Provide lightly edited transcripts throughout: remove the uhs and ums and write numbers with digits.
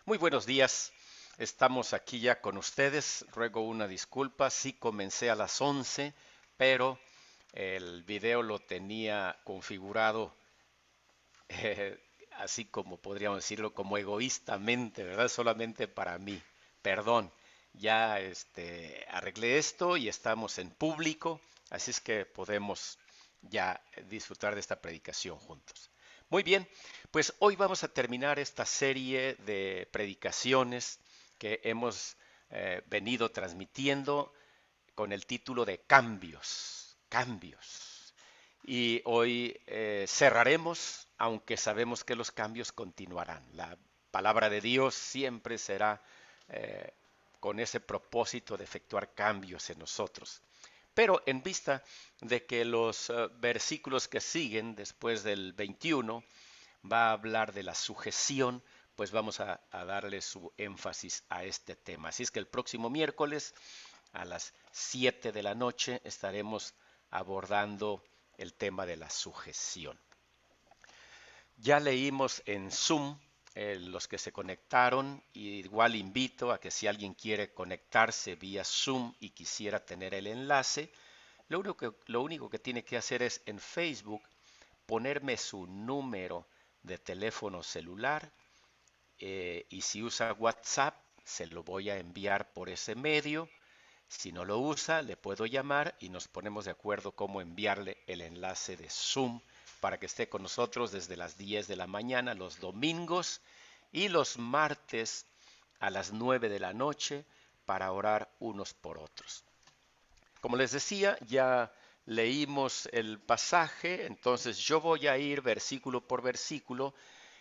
Muy buenos días. Estamos aquí ya con ustedes. Ruego una disculpa. Sí comencé a las 11, pero el video lo tenía configurado eh, así como podríamos decirlo, como egoístamente, ¿verdad? Solamente para mí. Perdón. Ya arreglé esto y estamos en público, así es que podemos ya disfrutar de esta predicación juntos. Muy bien, pues hoy vamos a terminar esta serie de predicaciones que hemos venido transmitiendo con el título de Cambios, cambios. Y hoy cerraremos, aunque sabemos que los cambios continuarán. La palabra de Dios siempre será eh, con ese propósito de efectuar cambios en nosotros. Pero en vista de que los versículos que siguen después del 21 va a hablar de la sujeción, pues vamos a darle su énfasis a este tema. Así es que el próximo miércoles a las 7 de la noche estaremos abordando el tema de la sujeción. Ya leímos en Zoom los que se conectaron, y igual invito a que si alguien quiere conectarse vía Zoom y quisiera tener el enlace, lo único que tiene que hacer es en Facebook ponerme su número de teléfono celular, y si usa WhatsApp se lo voy a enviar por ese medio. Si no lo usa, le puedo llamar y nos ponemos de acuerdo cómo enviarle el enlace de Zoom para que esté con nosotros desde las 10 de la mañana los domingos y los martes a las 9 de la noche para orar unos por otros. Como les decía, ya leímos el pasaje, entonces yo voy a ir versículo por versículo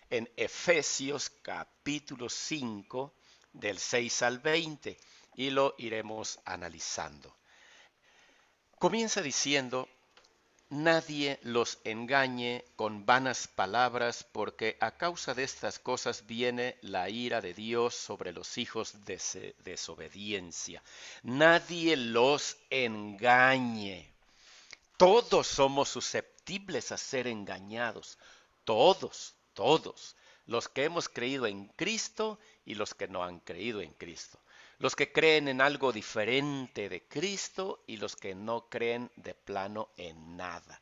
en Efesios capítulo 5 del 6 al 20 y lo iremos analizando. Comienza diciendo: nadie los engañe con vanas palabras, porque a causa de estas cosas viene la ira de Dios sobre los hijos de desobediencia. Nadie los engañe. Todos somos susceptibles a ser engañados. Todos, todos. Los que hemos creído en Cristo y los que no han creído en Cristo. Los que creen en algo diferente de Cristo y los que no creen de plano en nada.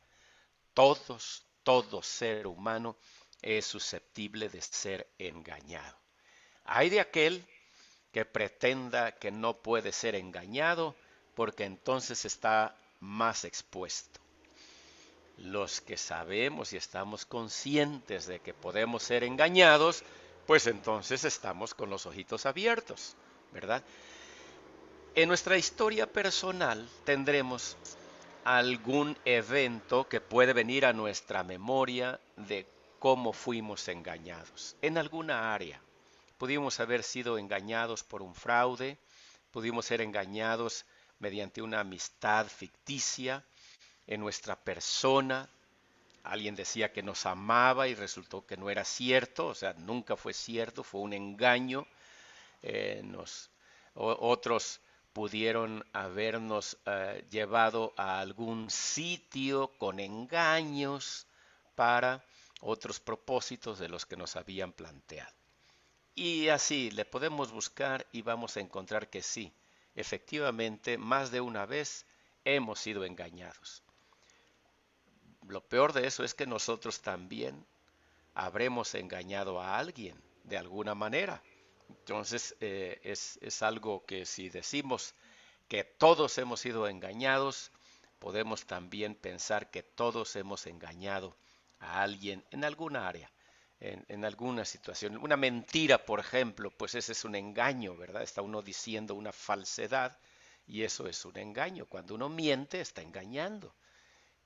Todos, todo ser humano es susceptible de ser engañado. Hay de aquel que pretenda que no puede ser engañado, porque entonces está más expuesto. Los que sabemos y estamos conscientes de que podemos ser engañados, pues entonces estamos con los ojitos abiertos, ¿verdad? En nuestra historia personal tendremos algún evento que puede venir a nuestra memoria de cómo fuimos engañados en alguna área. Pudimos haber sido engañados por un fraude, pudimos ser engañados mediante una amistad ficticia en nuestra persona. Alguien decía que nos amaba y resultó que no era cierto, o sea, nunca fue cierto, fue un engaño. Otros pudieron habernos llevado a algún sitio con engaños para otros propósitos de los que nos habían planteado. Y así le podemos buscar y vamos a encontrar que sí, efectivamente, más de una vez hemos sido engañados. Lo peor de eso es que nosotros también habremos engañado a alguien de alguna manera. Entonces es algo que si decimos que todos hemos sido engañados, podemos también pensar que todos hemos engañado a alguien en alguna área, en alguna situación. Una mentira, por ejemplo, pues ese es un engaño, ¿verdad? Está uno diciendo una falsedad y eso es un engaño. Cuando uno miente, está engañando.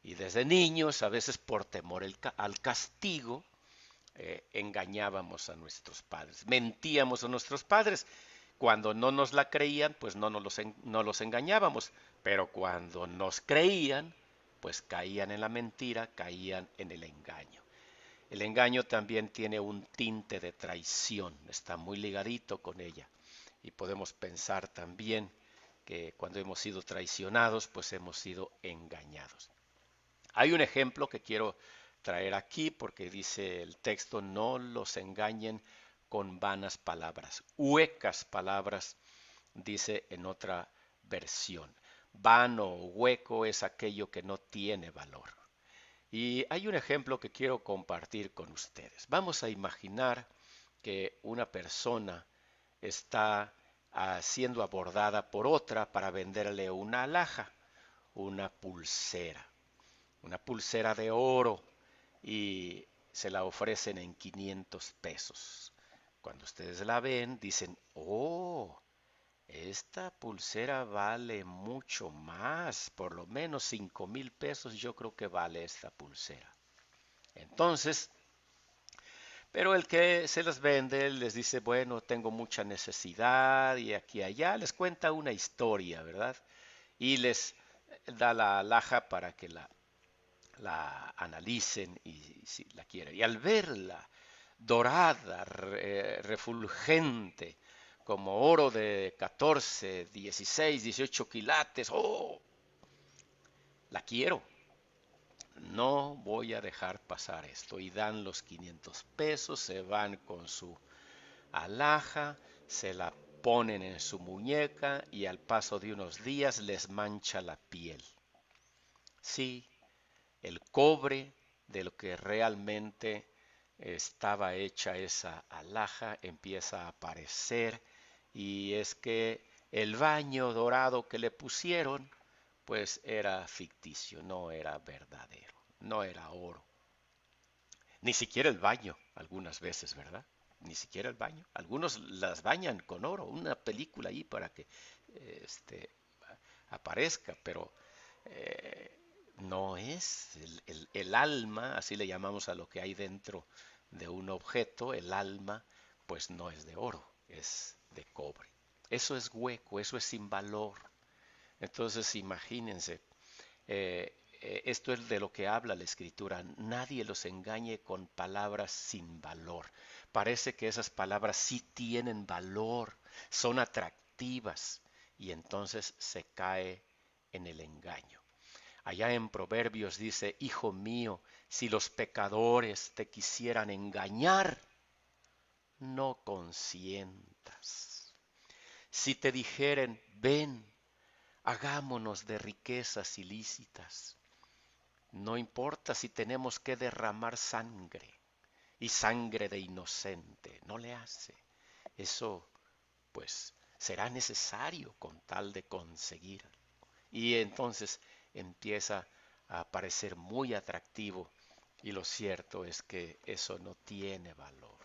Y desde niños, a veces por temor al castigo, engañábamos a nuestros padres, mentíamos a nuestros padres. Cuando no nos la creían, pues no los engañábamos, pero cuando nos creían, pues caían en la mentira, caían en el engaño. El engaño también tiene un tinte de traición, está muy ligadito con ella. Y podemos pensar también que cuando hemos sido traicionados, pues hemos sido engañados. Hay un ejemplo que quiero traer aquí porque dice el texto: no los engañen con vanas palabras, huecas palabras, dice en otra versión. Vano o hueco es aquello que no tiene valor. Y hay un ejemplo que quiero compartir con ustedes. Vamos a imaginar que una persona está siendo abordada por otra para venderle una alhaja, una pulsera de oro, y se la ofrecen en 500 pesos. Cuando ustedes la ven, dicen, oh, esta pulsera vale mucho más, por lo menos 5,000 pesos yo creo que vale esta pulsera. Entonces, pero el que se las vende les dice, bueno, tengo mucha necesidad y aquí y allá, les cuenta una historia, ¿verdad? Y les da la alhaja para que la analicen y si la quieren. Y al verla dorada, refulgente, como oro de 14, 16, 18 quilates, ¡oh! La quiero. No voy a dejar pasar esto. Y dan los 500 pesos, se van con su alhaja, se la ponen en su muñeca y al paso de unos días les mancha la piel. Sí, el cobre de lo que realmente estaba hecha esa alhaja empieza a aparecer, y es que el baño dorado que le pusieron pues era ficticio, no era verdadero, no era oro. Ni siquiera el baño, algunas veces, ¿verdad? Ni siquiera el baño. Algunos las bañan con oro, una película ahí para que este, aparezca, pero eh, no es el alma, así le llamamos a lo que hay dentro de un objeto, el alma, pues no es de oro, es de cobre. Eso es hueco, eso es sin valor. Entonces imagínense, esto es de lo que habla la escritura. Nadie los engañe con palabras sin valor. Parece que esas palabras sí tienen valor, son atractivas, y entonces se cae en el engaño. Allá en Proverbios dice, hijo mío, si los pecadores te quisieran engañar, no consientas. Si te dijeren, ven, hagámonos de riquezas ilícitas, no importa si tenemos que derramar sangre, y sangre de inocente, no le hace. Eso, pues, será necesario con tal de conseguir. Y entonces empieza a parecer muy atractivo, y lo cierto es que eso no tiene valor.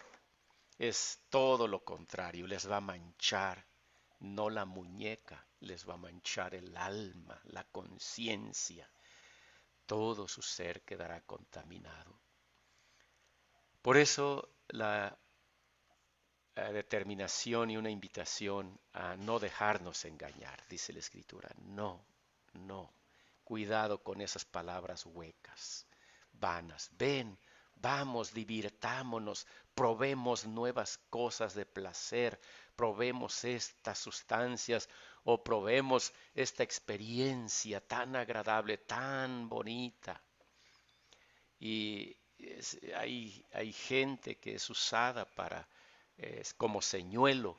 Es todo lo contrario, les va a manchar, no la muñeca, les va a manchar el alma, la conciencia, todo su ser quedará contaminado. Por eso la determinación y una invitación a no dejarnos engañar, dice la Escritura. No, no. Cuidado con esas palabras huecas, vanas. Ven, vamos, divirtámonos, probemos nuevas cosas de placer, probemos estas sustancias o probemos esta experiencia tan agradable, tan bonita. Y hay gente que es usada como señuelo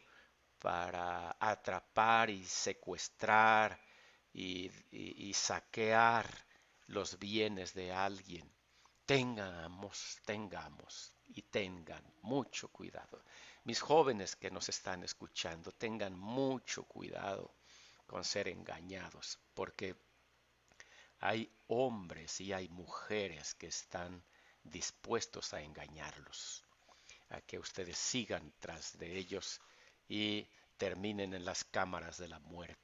para atrapar y secuestrar y saquear los bienes de alguien. Tengamos y tengan mucho cuidado. Mis jóvenes que nos están escuchando, tengan mucho cuidado con ser engañados, porque hay hombres y hay mujeres que están dispuestos a engañarlos, a que ustedes sigan tras de ellos y terminen en las cámaras de la muerte.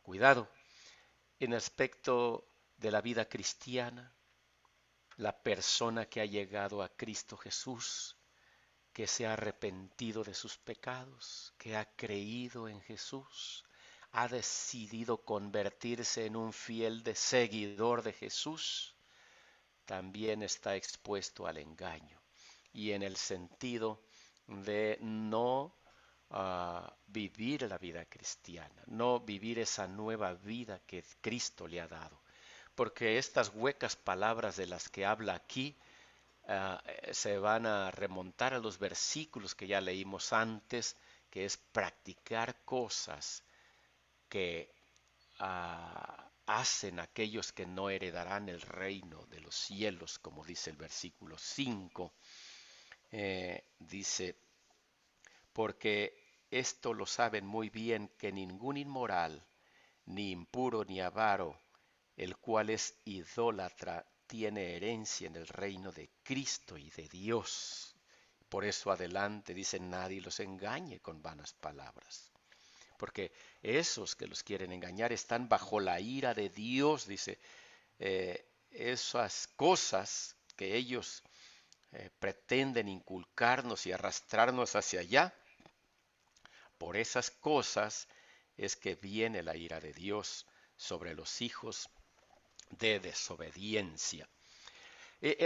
Cuidado, en aspecto de la vida cristiana, la persona que ha llegado a Cristo Jesús, que se ha arrepentido de sus pecados, que ha creído en Jesús, ha decidido convertirse en un fiel seguidor de Jesús, también está expuesto al engaño, y en el sentido de no vivir la vida cristiana, no vivir esa nueva vida que Cristo le ha dado. Porque estas huecas palabras de las que habla aquí se van a remontar a los versículos que ya leímos antes, que es practicar cosas que hacen aquellos que no heredarán el reino de los cielos, como dice el versículo 5. Dice, porque esto lo saben muy bien que ningún inmoral, ni impuro, ni avaro, el cual es idólatra, tiene herencia en el reino de Cristo y de Dios. Por eso adelante dice, nadie los engañe con vanas palabras. Porque esos que los quieren engañar están bajo la ira de Dios, dice. Esas cosas que ellos pretenden inculcarnos y arrastrarnos hacia allá, por esas cosas es que viene la ira de Dios sobre los hijos de desobediencia.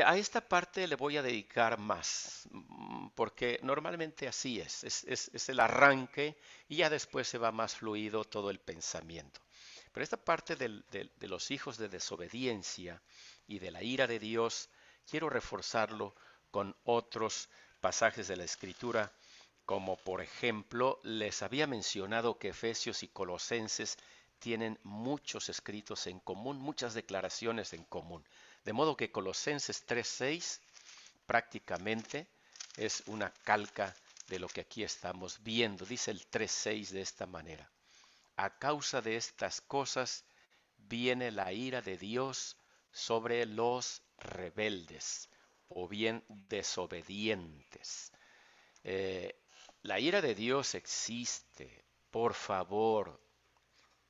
A esta parte le voy a dedicar más, porque normalmente así es el arranque y ya después se va más fluido todo el pensamiento. Pero esta parte de los hijos de desobediencia y de la ira de Dios, quiero reforzarlo con otros pasajes de la Escritura, como por ejemplo, les había mencionado que Efesios y Colosenses tienen muchos escritos en común, muchas declaraciones en común. De modo que Colosenses 3:6 prácticamente es una calca de lo que aquí estamos viendo. Dice el 3:6 de esta manera. A causa de estas cosas viene la ira de Dios sobre los rebeldes o bien desobedientes. Eh, la ira de Dios existe. Por favor,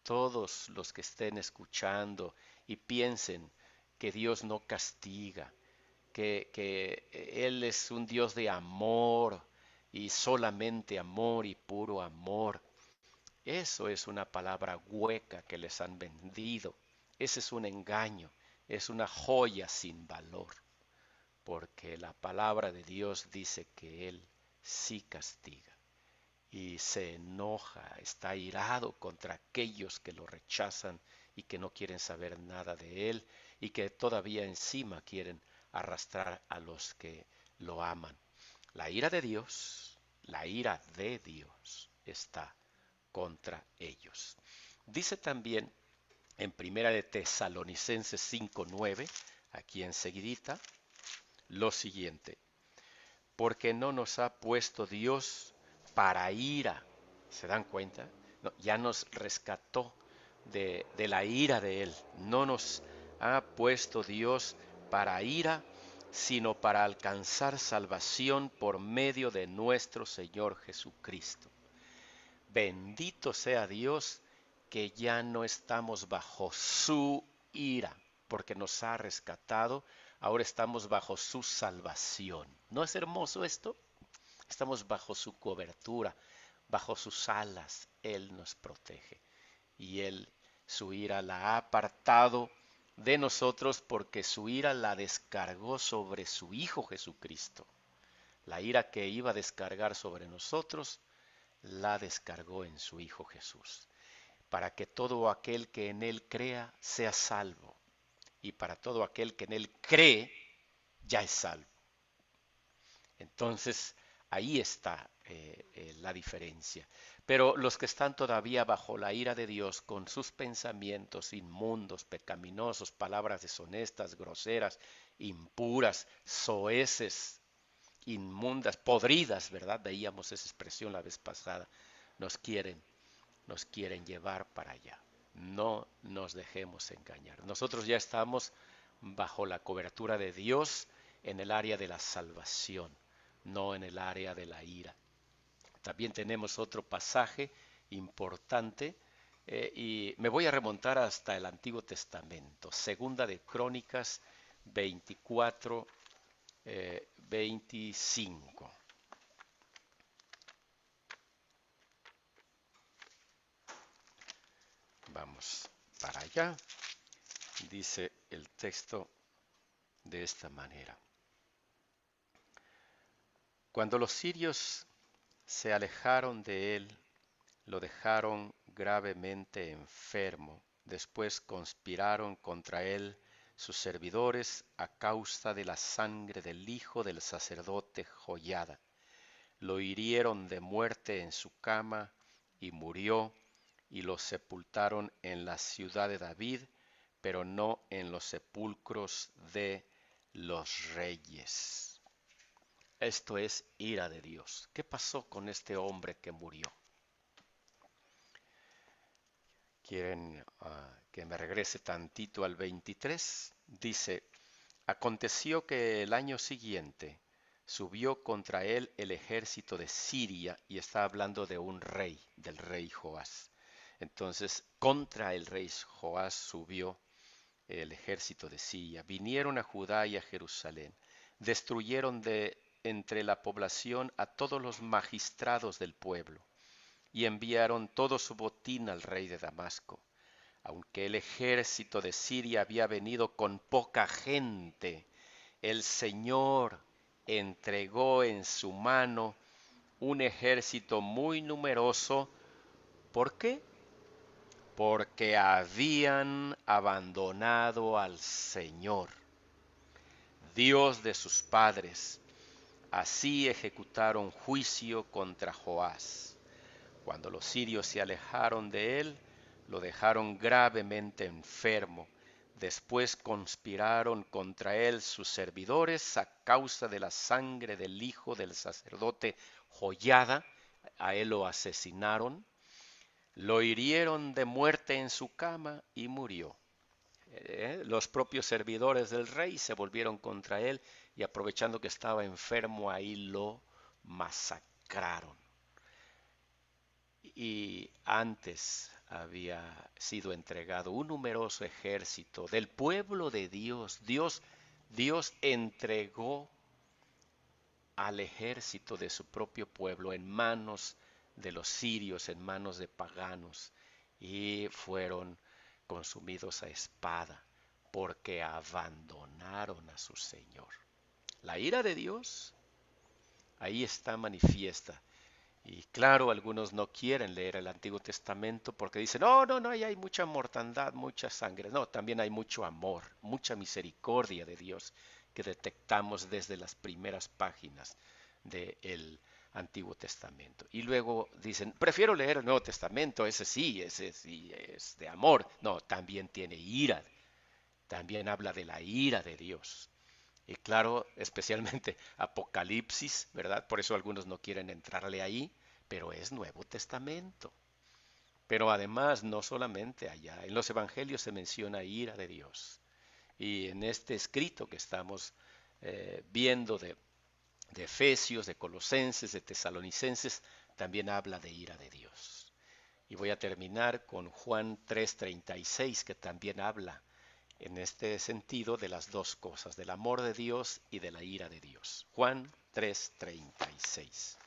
todos los que estén escuchando y piensen que Dios no castiga, que Él es un Dios de amor y solamente amor y puro amor. Eso es una palabra hueca que les han vendido. Ese es un engaño, es una joya sin valor, porque la palabra de Dios dice que Él sí castiga y se enoja, está irado contra aquellos que lo rechazan y que no quieren saber nada de Él y que todavía encima quieren arrastrar a los que lo aman. La ira de Dios está contra ellos. Dice también en Primera de Tesalonicenses 5:9, aquí enseguidita, lo siguiente: porque no nos ha puesto Dios para ira. ¿Se dan cuenta? No, ya nos rescató de la ira de Él. No nos ha puesto Dios para ira, sino para alcanzar salvación por medio de nuestro Señor Jesucristo. Bendito sea Dios que ya no estamos bajo su ira, porque nos ha rescatado, ahora estamos bajo su salvación. ¿No es hermoso esto? Estamos bajo su cobertura, bajo sus alas. Él nos protege y Él su ira la ha apartado de nosotros porque su ira la descargó sobre su Hijo Jesucristo. La ira que iba a descargar sobre nosotros la descargó en su Hijo Jesús, para que todo aquel que en Él crea sea salvo, y para todo aquel que en Él cree ya es salvo. Entonces, ahí está la diferencia. Pero los que están todavía bajo la ira de Dios, con sus pensamientos inmundos, pecaminosos, palabras deshonestas, groseras, impuras, soeces, inmundas, podridas, ¿verdad? Veíamos esa expresión la vez pasada. Nos quieren, nos quieren llevar para allá. No nos dejemos engañar. Nosotros ya estamos bajo la cobertura de Dios en el área de la salvación, no en el área de la ira. También tenemos otro pasaje importante y me voy a remontar hasta el Antiguo Testamento, Segunda de Crónicas 24, 25. Vamos para allá. Dice el texto de esta manera. Cuando los sirios se alejaron de él, lo dejaron gravemente enfermo. Después conspiraron contra él sus servidores a causa de la sangre del hijo del sacerdote Joiada. Lo hirieron de muerte en su cama y murió, y lo sepultaron en la ciudad de David, pero no en los sepulcros de los reyes. Esto es ira de Dios. ¿Qué pasó con este hombre que murió? ¿Quieren que me regrese tantito al 23? Dice, aconteció que el año siguiente subió contra él el ejército de Siria, y está hablando de un rey, del rey Joás. Entonces, contra el rey Joás subió el ejército de Siria. Vinieron a Judá y a Jerusalén, destruyeron de entre la población a todos los magistrados del pueblo, y enviaron todo su botín al rey de Damasco. Aunque el ejército de Siria había venido con poca gente, el Señor entregó en su mano un ejército muy numeroso. ¿Por qué? Porque habían abandonado al Señor, Dios de sus padres. Así ejecutaron juicio contra Joás. Cuando los sirios se alejaron de él, lo dejaron gravemente enfermo. Después conspiraron contra él sus servidores a causa de la sangre del hijo del sacerdote Joiada. A él lo asesinaron, lo hirieron de muerte en su cama y murió. Los propios servidores del rey se volvieron contra él y aprovechando que estaba enfermo, ahí lo masacraron. Y antes había sido entregado un numeroso ejército del pueblo de Dios. Dios entregó al ejército de su propio pueblo en manos de los sirios, en manos de paganos, y fueron consumidos a espada porque abandonaron a su Señor. La ira de Dios ahí está manifiesta. Y claro, algunos no quieren leer el Antiguo Testamento porque dicen, no, ahí hay mucha mortandad, mucha sangre. No, también hay mucho amor, mucha misericordia de Dios que detectamos desde las primeras páginas del Antiguo Testamento. Y luego dicen, prefiero leer el Nuevo Testamento, ese sí es de amor. No, también tiene ira, también habla de la ira de Dios. Y claro, especialmente Apocalipsis, ¿verdad? Por eso algunos no quieren entrarle ahí, pero es Nuevo Testamento. Pero además, no solamente allá, en los Evangelios se menciona ira de Dios. Y en este escrito que estamos viendo de Efesios, de Colosenses, de Tesalonicenses, también habla de ira de Dios. Y voy a terminar con Juan 3:36, que también habla en este sentido de las dos cosas, del amor de Dios y de la ira de Dios. Juan 3:36.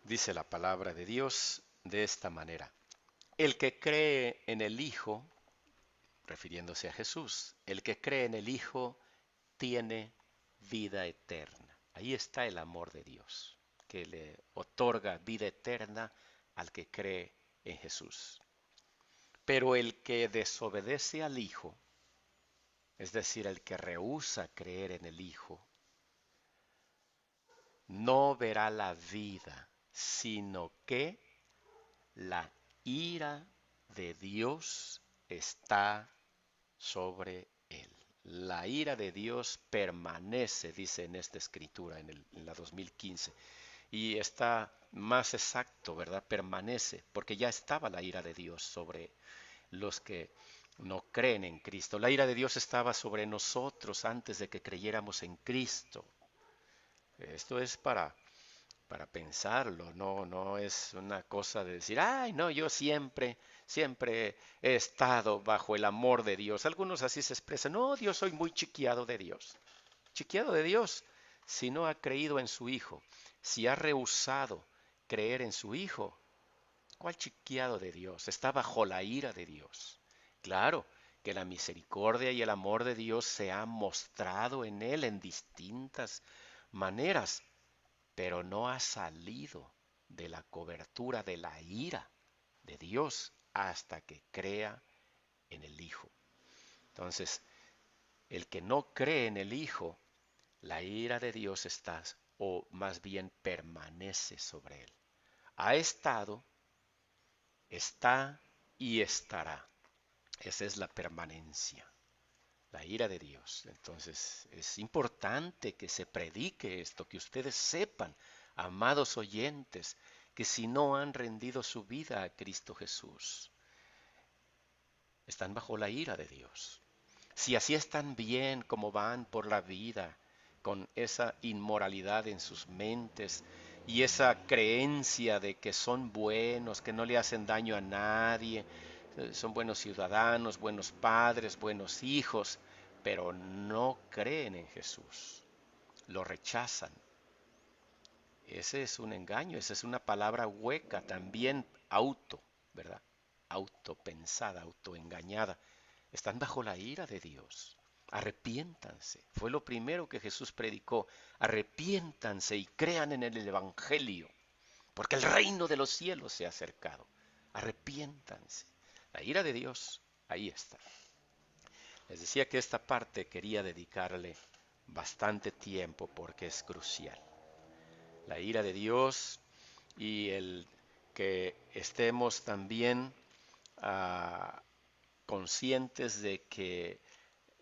Dice la palabra de Dios de esta manera: el que cree en el Hijo, refiriéndose a Jesús, el que cree en el Hijo tiene vida eterna. Ahí está el amor de Dios, que le otorga vida eterna al que cree en Jesús. Pero el que desobedece al Hijo, es decir, el que rehúsa creer en el Hijo, no verá la vida, sino que la ira de Dios está sobre él. La ira de Dios permanece, dice en esta escritura, en la 2015, y está más exacto, ¿verdad? Permanece, porque ya estaba la ira de Dios sobre los que no creen en Cristo. La ira de Dios estaba sobre nosotros antes de que creyéramos en Cristo. Esto es para pensarlo, no es una cosa de decir, ay, no, yo siempre he estado bajo el amor de Dios. Algunos así se expresan, no, yo soy muy chiqueado de Dios. Chiqueado de Dios si no ha creído en su Hijo, si ha rehusado creer en su Hijo. ¿Cuál chiqueado de Dios? Está bajo la ira de Dios. Claro que la misericordia y el amor de Dios se han mostrado en él en distintas maneras, pero no ha salido de la cobertura de la ira de Dios hasta que crea en el Hijo. Entonces, el que no cree en el Hijo, la ira de Dios está, o más bien permanece sobre él. Ha estado, está y estará. Esa es la permanencia, la ira de Dios. Entonces es importante que se predique esto, que ustedes sepan, amados oyentes, que si no han rendido su vida a Cristo Jesús, están bajo la ira de Dios. Si así están bien como van por la vida, con esa inmoralidad en sus mentes y esa creencia de que son buenos, que no le hacen daño a nadie, son buenos ciudadanos, buenos padres, buenos hijos, pero no creen en Jesús, lo rechazan. Ese es un engaño, esa es una palabra hueca, también ¿verdad? Autopensada, autoengañada. Están bajo la ira de Dios. Arrepiéntanse. Fue lo primero que Jesús predicó. Arrepiéntanse y crean en el Evangelio, porque el reino de los cielos se ha acercado. Arrepiéntanse. La ira de Dios, ahí está. Les decía que esta parte quería dedicarle bastante tiempo porque es crucial. La ira de Dios y el que estemos también conscientes de que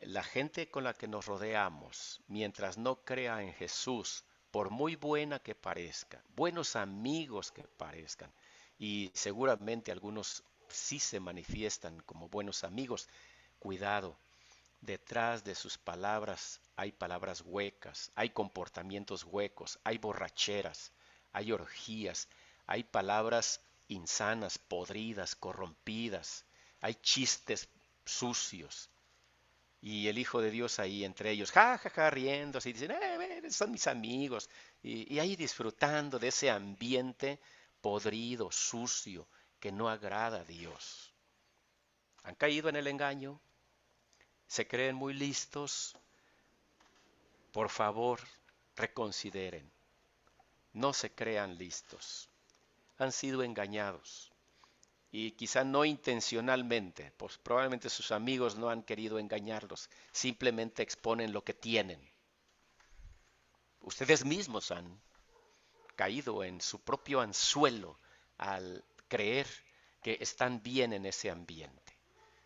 la gente con la que nos rodeamos, mientras no crea en Jesús, por muy buena que parezca, buenos amigos que parezcan, y seguramente algunos sí se manifiestan como buenos amigos, cuidado, detrás de sus palabras hay palabras huecas, hay comportamientos huecos, hay borracheras, hay orgías, hay palabras insanas, podridas, corrompidas, hay chistes sucios. Y el Hijo de Dios ahí entre ellos, ja, ja, ja, riéndose y dicen, son mis amigos. Y ahí disfrutando de ese ambiente podrido, sucio, que no agrada a Dios. Han caído en el engaño, se creen muy listos. Por favor, reconsideren. No se crean listos. Han sido engañados. Y quizá no intencionalmente, pues probablemente sus amigos no han querido engañarlos, simplemente exponen lo que tienen. Ustedes mismos han caído en su propio anzuelo al creer que están bien en ese ambiente.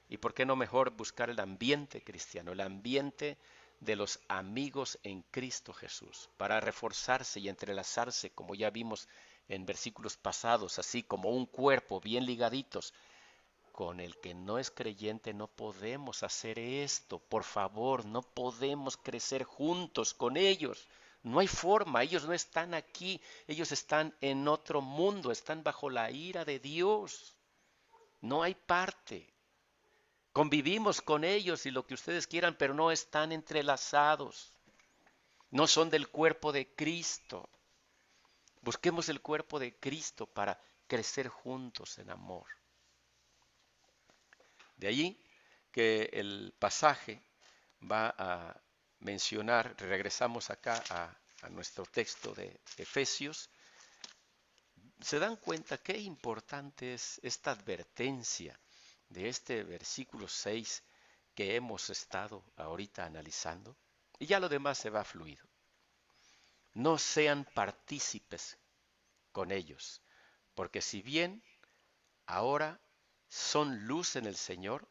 ¿Y por qué no mejor buscar el ambiente cristiano, el ambiente de los amigos en Cristo Jesús, para reforzarse y entrelazarse, como ya vimos en versículos pasados, así como un cuerpo bien ligaditos? Con el que no es creyente no podemos hacer esto. Por favor, no podemos crecer juntos con ellos. No hay forma, ellos no están aquí, ellos están en otro mundo, están bajo la ira de Dios. No hay parte. Convivimos con ellos y lo que ustedes quieran, pero no están entrelazados. No son del cuerpo de Cristo. Busquemos el cuerpo de Cristo para crecer juntos en amor. De allí que el pasaje va a mencionar, regresamos acá a nuestro texto de Efesios, se dan cuenta qué importante es esta advertencia de este versículo 6 que hemos estado ahorita analizando, y ya lo demás se va fluido. No sean partícipes con ellos, porque si bien ahora son luz en el Señor.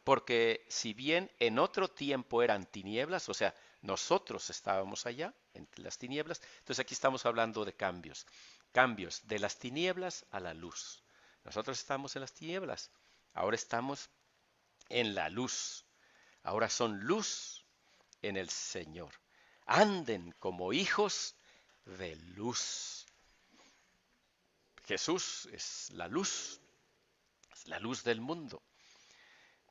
Porque si bien en otro tiempo eran tinieblas, o sea, nosotros estábamos allá, entre las tinieblas, entonces aquí estamos hablando de cambios, cambios de las tinieblas a la luz. Nosotros estamos en las tinieblas, ahora estamos en la luz, ahora son luz en el Señor. Anden como hijos de luz. Jesús es la luz del mundo.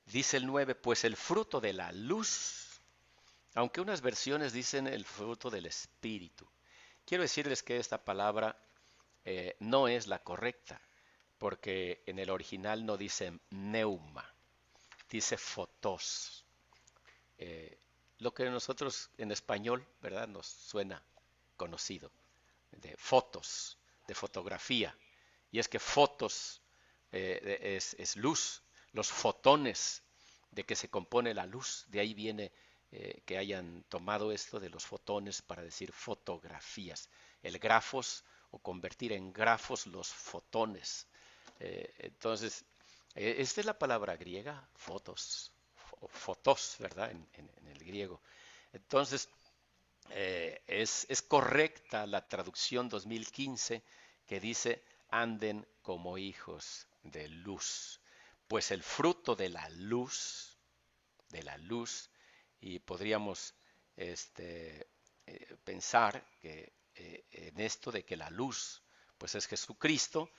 Dice el 9, pues el fruto de la luz, aunque unas versiones dicen el fruto del Espíritu. Quiero decirles que esta palabra no es la correcta, porque en el original no dice neuma, dice fotos. Lo que nosotros en español, ¿verdad? Nos suena conocido, de fotos, de fotografía. Y es que fotos es luz, los fotones de que se compone la luz, de ahí viene que hayan tomado esto de los fotones para decir fotografías. El grafos o convertir en grafos los fotones. Entonces, esta es la palabra griega, fotos, fotos, ¿verdad? En el griego. Entonces, es correcta la traducción 2015 que dice anden como hijos de luz, pues el fruto de la luz, y podríamos este, pensar que en esto de que la luz, pues es Jesucristo,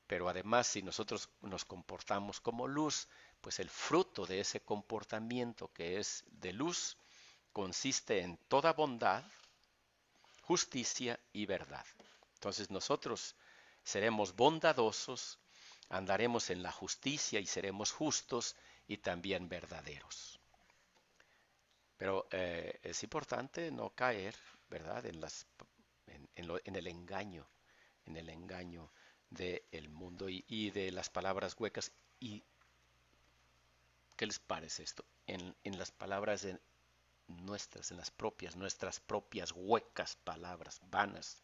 pero además si nosotros nos comportamos como luz, pues el fruto de ese comportamiento que es de luz consiste en toda bondad, justicia y verdad. Entonces nosotros seremos bondadosos, andaremos en la justicia y seremos justos y también verdaderos. Pero es importante no caer, ¿verdad?, en el engaño del mundo y de las palabras huecas. ¿Y qué les parece esto? En las palabras de nuestras, nuestras propias huecas palabras, vanas.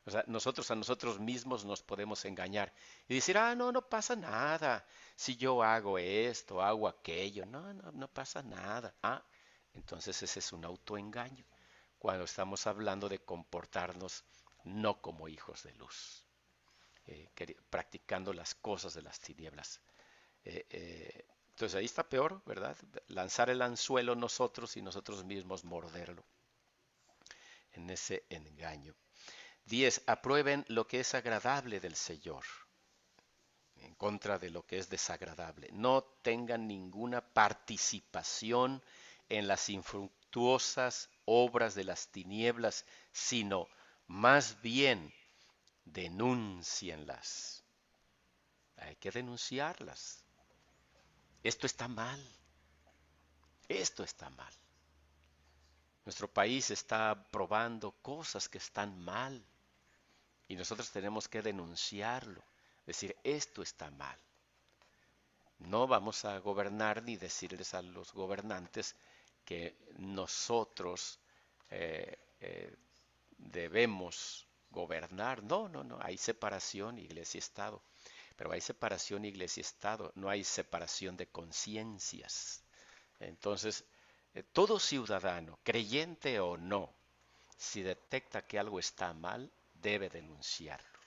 O sea, nosotros a nosotros mismos nos podemos engañar y decir, no, no pasa nada. Si yo hago esto, hago aquello, no pasa nada. Entonces ese es un autoengaño cuando estamos hablando de comportarnos no como hijos de luz, practicando las cosas de las tinieblas. Entonces ahí está peor, ¿verdad? Lanzar el anzuelo nosotros y nosotros mismos morderlo en ese engaño. 10. Aprueben lo que es agradable del Señor, en contra de lo que es desagradable. No tengan ninguna participación en las infructuosas obras de las tinieblas, sino más bien denúncienlas. Hay que denunciarlas. Esto está mal. Esto está mal. Nuestro país está aprobando cosas que están mal y nosotros tenemos que denunciarlo. Decir, esto está mal. No vamos a gobernar ni decirles a los gobernantes que nosotros debemos gobernar. No. Hay separación iglesia-estado. Pero hay separación iglesia-estado. No hay separación de conciencias. Entonces, todo ciudadano, creyente o no, si detecta que algo está mal, debe denunciarlo.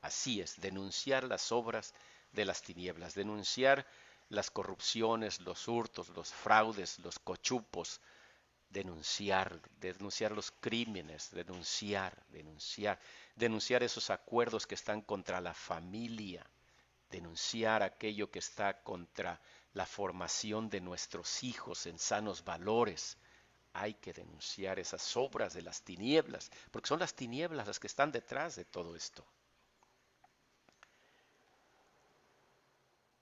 Así es, denunciar las obras de las tinieblas, denunciar las corrupciones, los hurtos, los fraudes, los cochupos, denunciar los crímenes, denunciar esos acuerdos que están contra la familia, denunciar aquello que está contra la formación de nuestros hijos en sanos valores. Hay que denunciar esas obras de las tinieblas, porque son las tinieblas las que están detrás de todo esto.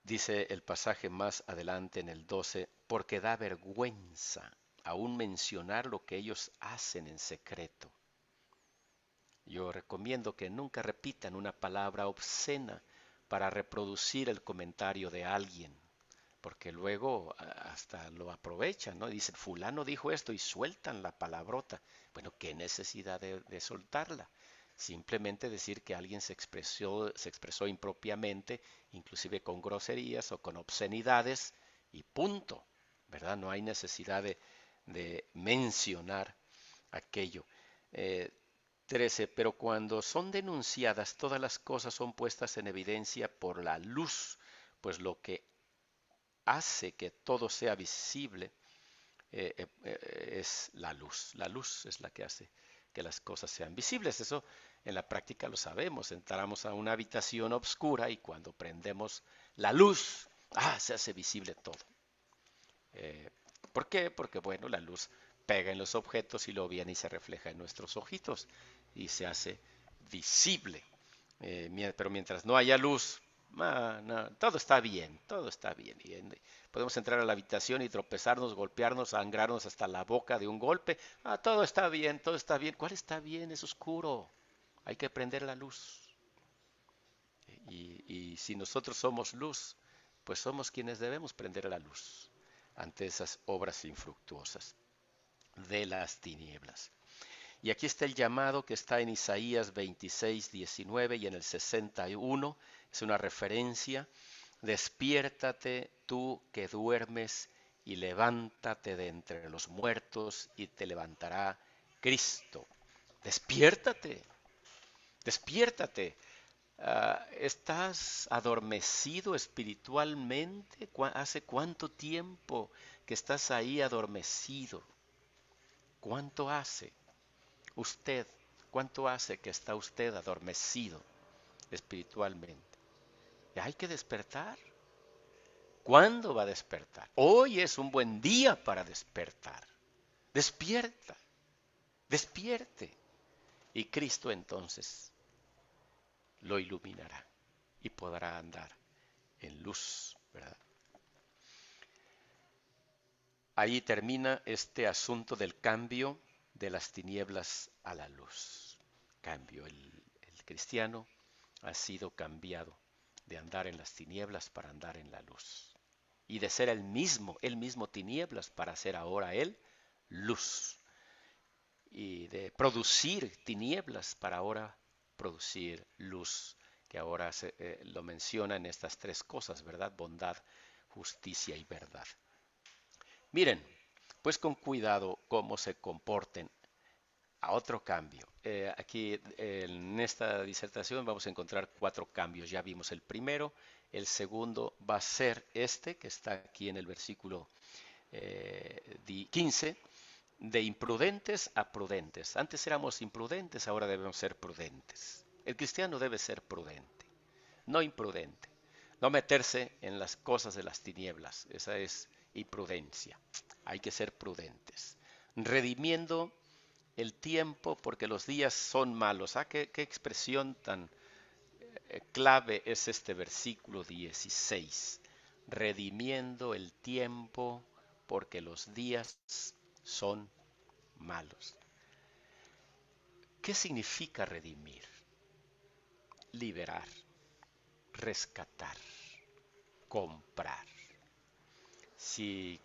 Dice el pasaje más adelante en el 12, porque da vergüenza aún mencionar lo que ellos hacen en secreto. Yo recomiendo que nunca repitan una palabra obscena para reproducir el comentario de alguien, porque luego hasta lo aprovechan, ¿no? Dicen, fulano dijo esto y sueltan la palabrota. Bueno, ¿qué necesidad de soltarla? Simplemente decir que alguien se expresó impropiamente, inclusive con groserías o con obscenidades, y punto, ¿verdad? No hay necesidad de mencionar aquello. 13. Pero cuando son denunciadas, todas las cosas son puestas en evidencia por la luz, pues lo que hace que todo sea visible es la luz. La luz es la que hace que las cosas sean visibles. Eso en la práctica lo sabemos. Entramos a una habitación oscura y cuando prendemos la luz, se hace visible todo. ¿Por qué? Porque, bueno, la luz pega en los objetos y luego viene y se refleja en nuestros ojitos y se hace visible. Pero mientras no haya luz, no, todo está bien, todo está bien. Y podemos entrar a la habitación y tropezarnos, golpearnos, sangrarnos hasta la boca de un golpe. Todo está bien, todo está bien. ¿Cuál está bien? Es oscuro. Hay que prender la luz. Y si nosotros somos luz, pues somos quienes debemos prender la luz ante esas obras infructuosas de las tinieblas. Y aquí está el llamado que está en Isaías 26, 19 y en el 61. Es una referencia. Despiértate tú que duermes y levántate de entre los muertos y te levantará Cristo. Despiértate, despiértate. ¿Estás adormecido espiritualmente? ¿Hace cuánto tiempo que estás ahí adormecido? ¿Cuánto hace usted? ¿Cuánto hace que está usted adormecido espiritualmente? Y hay que despertar. ¿Cuándo va a despertar? Hoy es un buen día para despertar. Despierta, despierte. Y Cristo entonces lo iluminará y podrá andar en luz, ¿verdad? Ahí termina este asunto del cambio de las tinieblas a la luz. Cambio, el cristiano ha sido cambiado de andar en las tinieblas para andar en la luz. Y de ser el mismo tinieblas para ser ahora él luz. Y de producir tinieblas para ahora producir luz, que ahora lo menciona en estas tres cosas, ¿verdad? Bondad, justicia y verdad. Miren, pues con cuidado cómo se comporten. A otro cambio. Aquí en esta disertación vamos a encontrar 4 cambios. Ya vimos el primero. El segundo va a ser este, que está aquí en el versículo 15, de imprudentes a prudentes. Antes éramos imprudentes, ahora debemos ser prudentes. El cristiano debe ser prudente, no imprudente. No meterse en las cosas de las tinieblas. Esa es imprudencia. Hay que ser prudentes. Redimiendo el tiempo porque los días son malos. ¿Qué expresión tan clave es este versículo 16? Redimiendo el tiempo porque los días son malos. ¿Qué significa redimir? Liberar, rescatar, comprar. Si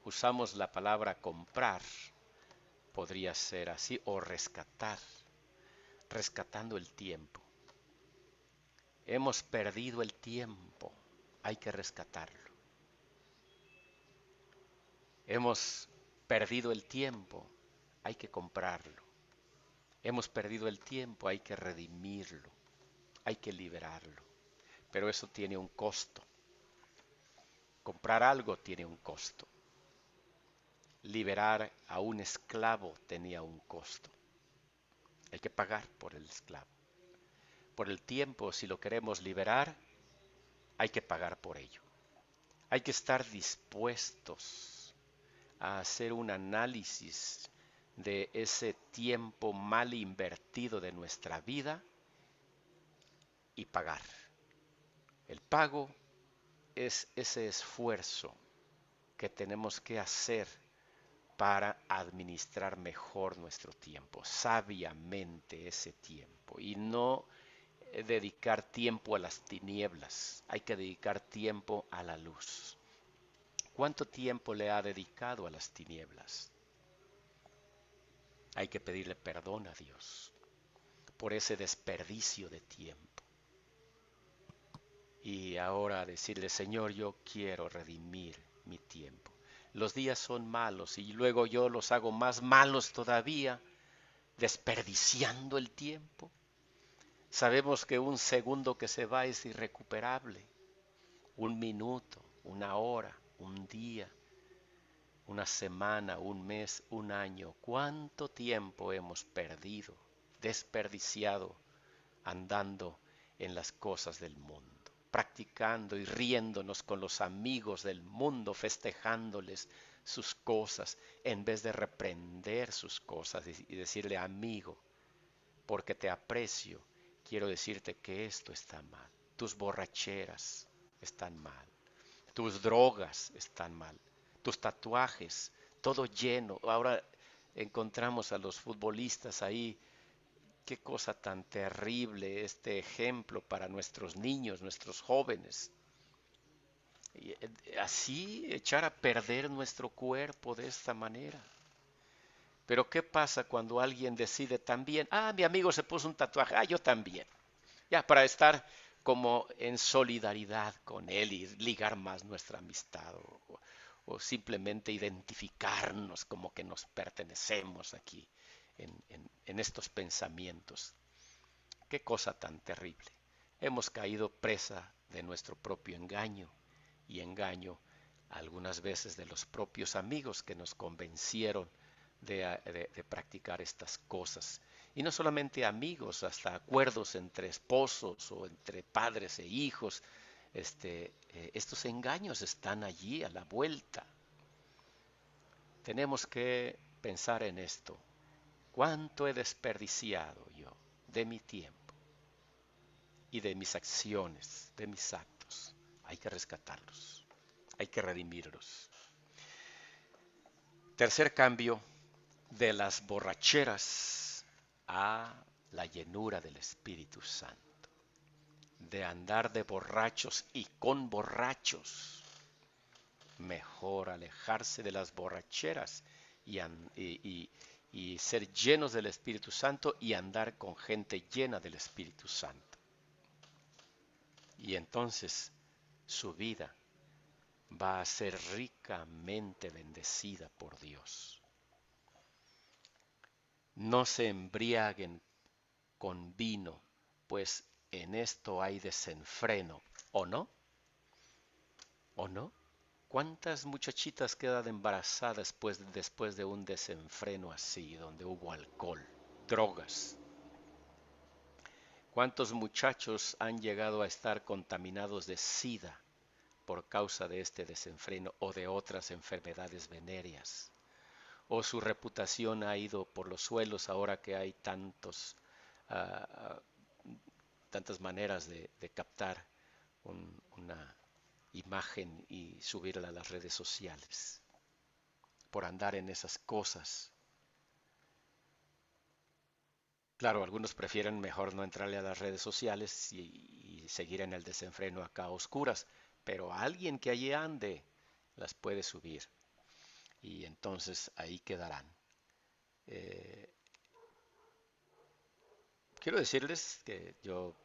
usamos la palabra comprar, podría ser así, o rescatar, rescatando el tiempo. Hemos perdido el tiempo, hay que rescatarlo. Hemos perdido el tiempo, hay que comprarlo. Hemos perdido el tiempo, hay que redimirlo, hay que liberarlo. Pero eso tiene un costo. Comprar algo tiene un costo. Liberar a un esclavo tenía un costo. Hay que pagar por el esclavo. Por el tiempo, si lo queremos liberar, hay que pagar por ello. Hay que estar dispuestos a hacer un análisis de ese tiempo mal invertido de nuestra vida y pagar. El pago es ese esfuerzo que tenemos que hacer para administrar mejor nuestro tiempo, sabiamente ese tiempo, y no dedicar tiempo a las tinieblas, hay que dedicar tiempo a la luz. ¿Cuánto tiempo le ha dedicado a las tinieblas? Hay que pedirle perdón a Dios por ese desperdicio de tiempo. Y ahora decirle, Señor, yo quiero redimir mi tiempo. Los días son malos y luego yo los hago más malos todavía, desperdiciando el tiempo. Sabemos que un segundo que se va es irrecuperable. Un minuto, una hora, un día, una semana, un mes, un año. ¿Cuánto tiempo hemos perdido, desperdiciado, andando en las cosas del mundo, practicando y riéndonos con los amigos del mundo, festejándoles sus cosas, en vez de reprender sus cosas y decirle, amigo, porque te aprecio, quiero decirte que esto está mal. Tus borracheras están mal. Tus drogas están mal. Tus tatuajes, todo lleno. Ahora encontramos a los futbolistas ahí Qué cosa tan terrible este ejemplo para nuestros niños, nuestros jóvenes. Y, así echar a perder nuestro cuerpo de esta manera. Pero ¿qué pasa cuando alguien decide también, mi amigo se puso un tatuaje, yo también? Ya, para estar como en solidaridad con él y ligar más nuestra amistad o simplemente identificarnos como que nos pertenecemos aquí en estos pensamientos. Qué cosa tan terrible. Hemos caído presa de nuestro propio engaño y engaño algunas veces de los propios amigos que nos convencieron de practicar estas cosas. Y no solamente amigos, hasta acuerdos entre esposos o entre padres e hijos. Estos engaños están allí a la vuelta. Tenemos que pensar en esto. ¿Cuánto he desperdiciado yo de mi tiempo y de mis acciones, de mis actos? Hay que rescatarlos, hay que redimirlos. Tercer cambio, de las borracheras a la llenura del Espíritu Santo, de andar de borrachos y con borrachos. Mejor alejarse de las borracheras y ser llenos del Espíritu Santo y andar con gente llena del Espíritu Santo. Y entonces su vida va a ser ricamente bendecida por Dios. No se embriaguen con vino, pues en esto hay desenfreno, ¿o no? ¿O no? ¿Cuántas muchachitas quedan embarazadas después de un desenfreno así, donde hubo alcohol, drogas? ¿Cuántos muchachos han llegado a estar contaminados de SIDA por causa de este desenfreno o de otras enfermedades venéreas? ¿O su reputación ha ido por los suelos ahora que hay uh, tantas maneras de captar una imagen y subirla a las redes sociales por andar en esas cosas? Claro, algunos prefieren mejor no entrarle a las redes sociales y seguir en el desenfreno acá a oscuras, pero alguien que allí ande las puede subir y entonces ahí quedarán. Eh, Quiero decirles que yo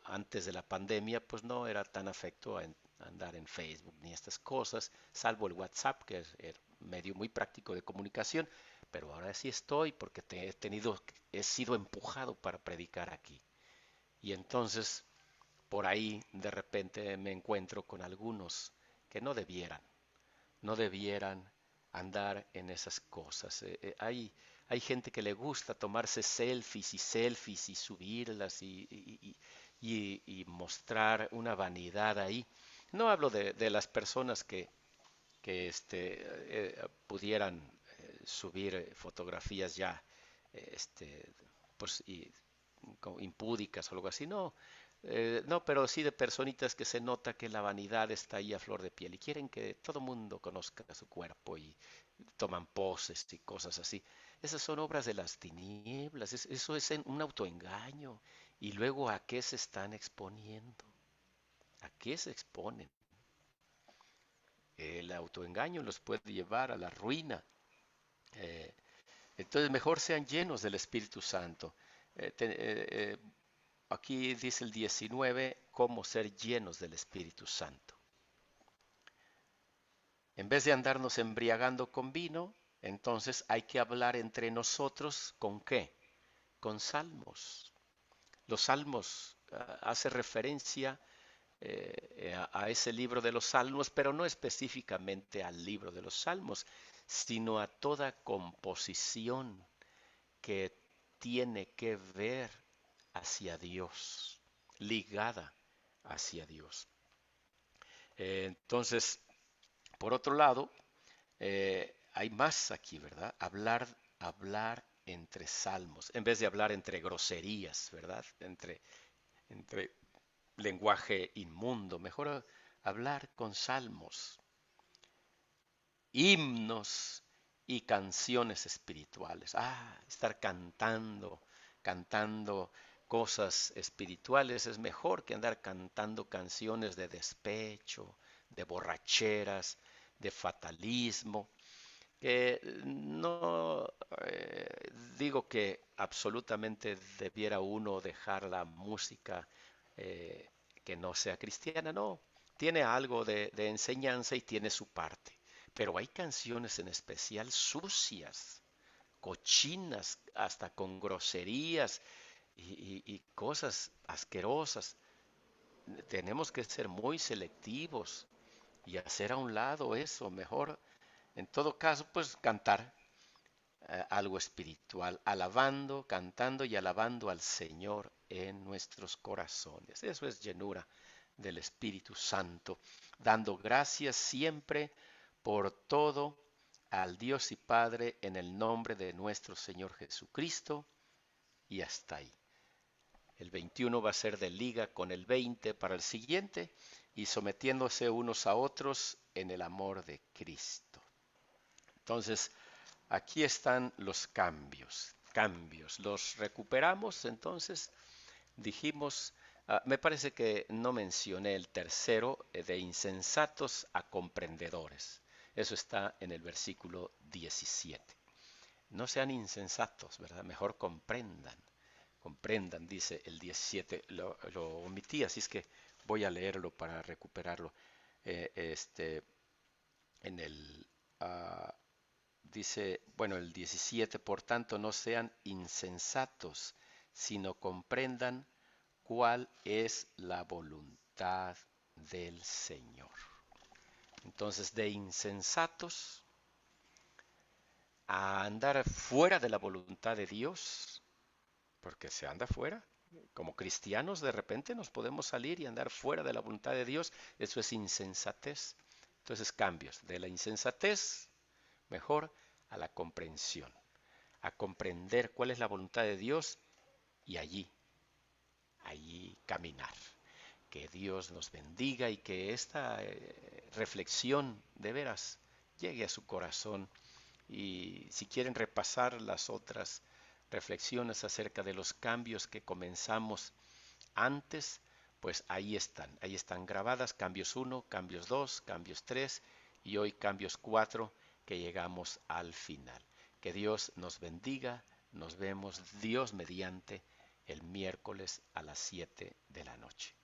antes de la pandemia pues no era tan afecto a andar en Facebook ni estas cosas, salvo el WhatsApp, que es el medio muy práctico de comunicación, pero ahora sí estoy porque he sido empujado para predicar aquí. Y entonces por ahí de repente me encuentro con algunos que no debieran andar en esas cosas. Hay gente que le gusta tomarse selfies y subirlas y mostrar una vanidad ahí. No hablo de las personas que pudieran subir fotografías ya este, pues, impúdicas o algo así, no. No, pero sí de personitas que se nota que la vanidad está ahí a flor de piel y quieren que todo el mundo conozca su cuerpo y toman poses y cosas así. Esas son obras de las tinieblas, eso es un autoengaño. Y luego, ¿a qué se están exponiendo? ¿A qué se exponen? El autoengaño los puede llevar a la ruina. Eh, entonces, mejor sean llenos del Espíritu Santo. Aquí dice el 19, cómo ser llenos del Espíritu Santo. En vez de andarnos embriagando con vino, entonces hay que hablar entre nosotros ¿con qué? Con salmos. Los salmos hace referencia a ese libro de los salmos, pero no específicamente al libro de los salmos, sino a toda composición que tiene que ver hacia Dios, ligada hacia Dios. Entonces, por otro lado, hay más aquí, ¿verdad? Hablar entre salmos, en vez de hablar entre groserías, ¿verdad? Entre lenguaje inmundo, mejor hablar con salmos, himnos y canciones espirituales. Estar cantando cantando cosas espirituales, es mejor que andar cantando canciones de despecho, de borracheras, de fatalismo, que no digo que absolutamente debiera uno dejar la música eh, que no sea cristiana, no, tiene algo de enseñanza y tiene su parte, pero hay canciones en especial sucias, cochinas, hasta con groserías y cosas asquerosas. Tenemos que ser muy selectivos y hacer a un lado eso, mejor en todo caso, pues cantar algo espiritual, alabando, cantando y alabando al Señor en nuestros corazones. Eso es llenura del Espíritu Santo, dando gracias siempre por todo al Dios y Padre en el nombre de nuestro Señor Jesucristo y hasta ahí. El 21 va a ser de liga con el 20 para el siguiente y sometiéndose unos a otros en el amor de Cristo. Entonces, aquí están los cambios, cambios. Los recuperamos, entonces dijimos, me parece que no mencioné el tercero, de insensatos a comprendedores. Eso está en el versículo 17. No sean insensatos, ¿verdad? Mejor comprendan. Comprendan, dice el 17. Lo omití, así es que voy a leerlo para recuperarlo. Este, en el dice, bueno, el 17, por tanto, no sean insensatos, sino comprendan cuál es la voluntad del Señor. Entonces, de insensatos a andar fuera de la voluntad de Dios, porque se anda fuera. Como cristianos de repente nos podemos salir y andar fuera de la voluntad de Dios. Eso es insensatez. Entonces cambios de la insensatez mejor a la comprensión, a comprender cuál es la voluntad de Dios y allí caminar. Que Dios nos bendiga y que esta reflexión de veras llegue a su corazón. Y si quieren repasar las otras reflexiones acerca de los cambios que comenzamos antes, pues ahí están grabadas, cambios 1, cambios 2, cambios 3 y hoy cambios 4 que llegamos al final. Que Dios nos bendiga, nos vemos Dios mediante el miércoles a las 7 de la noche.